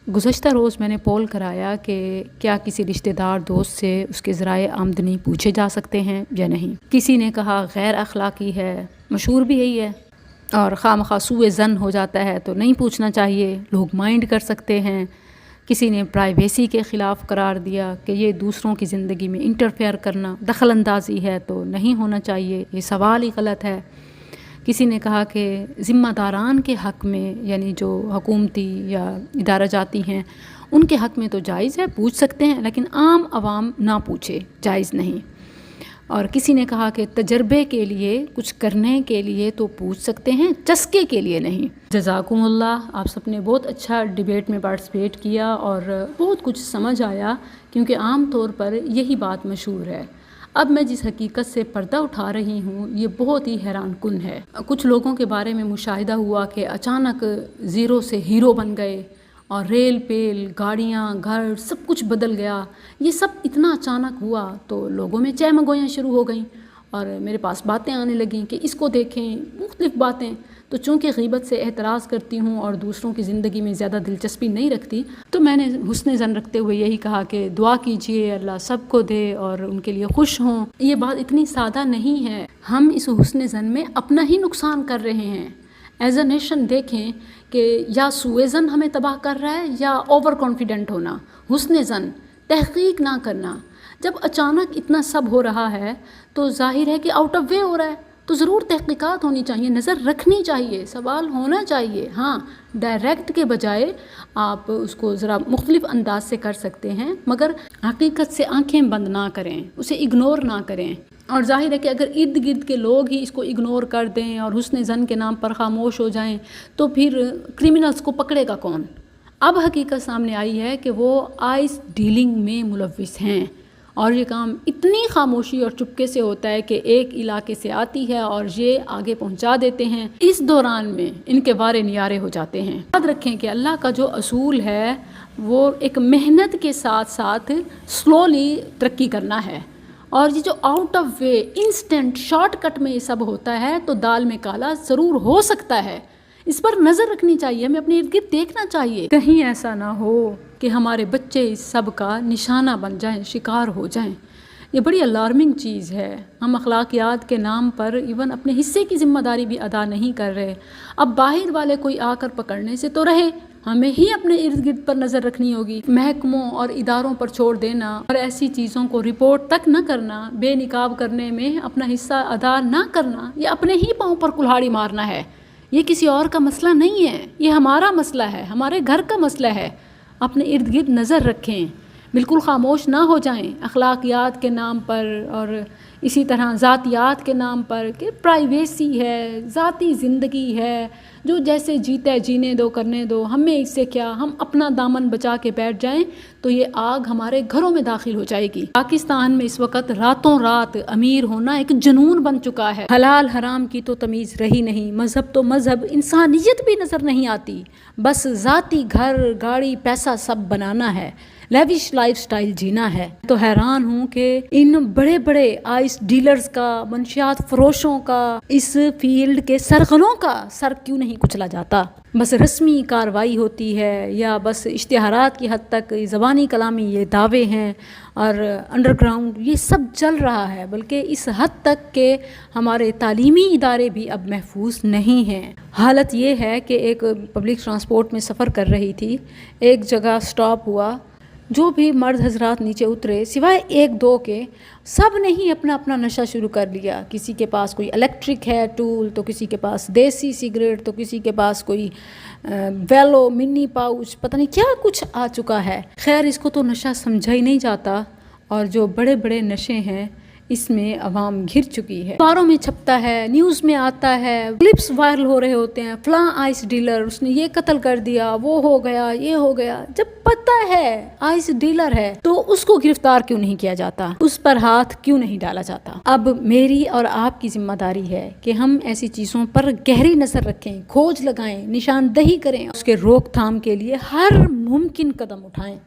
گزشتہ روز میں نے پول کرایا کہ کیا کسی رشتہ دار دوست سے اس کے ذرائع آمدنی پوچھے جا سکتے ہیں یا نہیں. کسی نے کہا غیر اخلاقی ہے، مشہور بھی یہی ہے، اور خواہ سوء ظن ہو جاتا ہے تو نہیں پوچھنا چاہیے، لوگ مائنڈ کر سکتے ہیں. کسی نے پرائیویسی کے خلاف قرار دیا کہ یہ دوسروں کی زندگی میں انٹرفیئر کرنا دخل اندازی ہے تو نہیں ہونا چاہیے، یہ سوال ہی غلط ہے. کسی نے کہا کہ ذمہ داران کے حق میں، یعنی جو حکومتی یا ادارہ جاتی ہیں ان کے حق میں تو جائز ہے، پوچھ سکتے ہیں، لیکن عام عوام نہ پوچھے، جائز نہیں. اور کسی نے کہا کہ تجربے کے لیے، کچھ کرنے کے لیے تو پوچھ سکتے ہیں، چسکے کے لیے نہیں. جزاکم اللہ، آپ سب نے بہت اچھا ڈیبیٹ میں پارٹیسپیٹ کیا اور بہت کچھ سمجھ آیا، کیونکہ عام طور پر یہی بات مشہور ہے. اب میں جس حقیقت سے پردہ اٹھا رہی ہوں یہ بہت ہی حیران کن ہے. کچھ لوگوں کے بارے میں مشاہدہ ہوا کہ اچانک زیرو سے ہیرو بن گئے اور ریل پیل، گاڑیاں، گھر، سب کچھ بدل گیا. یہ سب اتنا اچانک ہوا تو لوگوں میں چہ مگویاں شروع ہو گئیں اور میرے پاس باتیں آنے لگیں کہ اس کو دیکھیں، مختلف باتیں. تو چونکہ غیبت سے اعتراض کرتی ہوں اور دوسروں کی زندگی میں زیادہ دلچسپی نہیں رکھتی، تو میں نے حسن ظن رکھتے ہوئے یہی کہا کہ دعا کیجئے اللہ سب کو دے اور ان کے لیے خوش ہوں. یہ بات اتنی سادہ نہیں ہے. ہم اس حسن ظن میں اپنا ہی نقصان کر رہے ہیں. ایز اے نیشن دیکھیں کہ یا سوء ظن ہمیں تباہ کر رہا ہے یا اوور کانفیڈنٹ ہونا، حسن ظن، تحقیق نہ کرنا. جب اچانک اتنا سب ہو رہا ہے تو ظاہر ہے کہ آؤٹ آف وے ہو رہا ہے، تو ضرور تحقیقات ہونی چاہیے، نظر رکھنی چاہیے، سوال ہونا چاہیے. ہاں، ڈائریکٹ کے بجائے آپ اس کو ذرا مختلف انداز سے کر سکتے ہیں، مگر حقیقت سے آنکھیں بند نہ کریں، اسے اگنور نہ کریں. اور ظاہر ہے کہ اگر ارد گرد کے لوگ ہی اس کو اگنور کر دیں اور حسن ظن کے نام پر خاموش ہو جائیں تو پھر کرمنلز کو پکڑے گا کون؟ اب حقیقت سامنے آئی ہے کہ وہ آئس ڈیلنگ میں ملوث ہیں، اور یہ کام اتنی خاموشی اور چپکے سے ہوتا ہے کہ ایک علاقے سے آتی ہے اور یہ آگے پہنچا دیتے ہیں. اس دوران میں ان کے وارے نیارے ہو جاتے ہیں. یاد رکھیں کہ اللہ کا جو اصول ہے وہ ایک محنت کے ساتھ ساتھ سلولی ترقی کرنا ہے، اور یہ جو out of way instant shortcut میں یہ سب ہوتا ہے تو دال میں کالا ضرور ہو سکتا ہے. اس پر نظر رکھنی چاہیے، ہمیں اپنے ارد گرد دیکھنا چاہیے، کہیں ایسا نہ ہو کہ ہمارے بچے اس سب کا نشانہ بن جائیں، شکار ہو جائیں. یہ بڑی الارمنگ چیز ہے. ہم اخلاقیات کے نام پر ایون اپنے حصے کی ذمہ داری بھی ادا نہیں کر رہے. اب باہر والے کوئی آ کر پکڑنے سے تو رہے، ہمیں ہی اپنے ارد گرد پر نظر رکھنی ہوگی. محکموں اور اداروں پر چھوڑ دینا اور ایسی چیزوں کو رپورٹ تک نہ کرنا، بے نقاب کرنے میں اپنا حصہ ادا نہ کرنا، یہ اپنے ہی پاؤں پر کلہاڑی مارنا ہے. یہ کسی اور کا مسئلہ نہیں ہے، یہ ہمارا مسئلہ ہے، ہمارے گھر کا مسئلہ ہے. اپنے ارد گرد نظر رکھیں، بالکل خاموش نہ ہو جائیں اخلاقیات کے نام پر اور اسی طرح ذاتیات کے نام پر کہ پرائیویسی ہے، ذاتی زندگی ہے، جو جیسے جیتا ہے جینے دو، کرنے دو، ہمیں اس سے کیا. ہم اپنا دامن بچا کے بیٹھ جائیں تو یہ آگ ہمارے گھروں میں داخل ہو جائے گی. پاکستان میں اس وقت راتوں رات امیر ہونا ایک جنون بن چکا ہے. حلال حرام کی تو تمیز رہی نہیں، مذہب تو مذہب، انسانیت بھی نظر نہیں آتی. بس ذاتی گھر، گاڑی، پیسہ سب بنانا ہے، لیوش لائف سٹائل جینا ہے. تو حیران ہوں کہ ان بڑے بڑے آئس ڈیلرز کا، منشیات فروشوں کا، اس فیلڈ کے سرغنوں کا سر کیوں نہیں کچلا جاتا. بس رسمی کاروائی ہوتی ہے یا بس اشتہارات کی حد تک زبانی کلامی یہ دعوے ہیں اور انڈر گراؤنڈ یہ سب چل رہا ہے، بلکہ اس حد تک کہ ہمارے تعلیمی ادارے بھی اب محفوظ نہیں ہیں. حالت یہ ہے کہ ایک پبلک ٹرانسپورٹ میں سفر کر رہی تھی، ایک جگہ سٹاپ ہوا، جو بھی مرد حضرات نیچے اترے سوائے ایک دو کے، سب نے ہی اپنا اپنا نشہ شروع کر لیا. کسی کے پاس کوئی الیکٹرک ہے ٹول، تو کسی کے پاس دیسی سگریٹ، تو کسی کے پاس کوئی ویلو منی پاؤچ، پتہ نہیں کیا کچھ آ چکا ہے. خیر اس کو تو نشہ سمجھا ہی نہیں جاتا، اور جو بڑے بڑے نشے ہیں اس میں عوام گھر چکی ہے. اخباروں میں چھپتا ہے، نیوز میں آتا ہے، کلپس وائرل ہو رہے ہوتے ہیں، فلاں آئس ڈیلر اس نے یہ قتل کر دیا، وہ ہو گیا، یہ ہو گیا. جب پتہ ہے آئس ڈیلر ہے تو اس کو گرفتار کیوں نہیں کیا جاتا، اس پر ہاتھ کیوں نہیں ڈالا جاتا. اب میری اور آپ کی ذمہ داری ہے کہ ہم ایسی چیزوں پر گہری نظر رکھیں، کھوج لگائیں، نشاندہی کریں، اس کے روک تھام کے لیے ہر ممکن قدم اٹھائیں.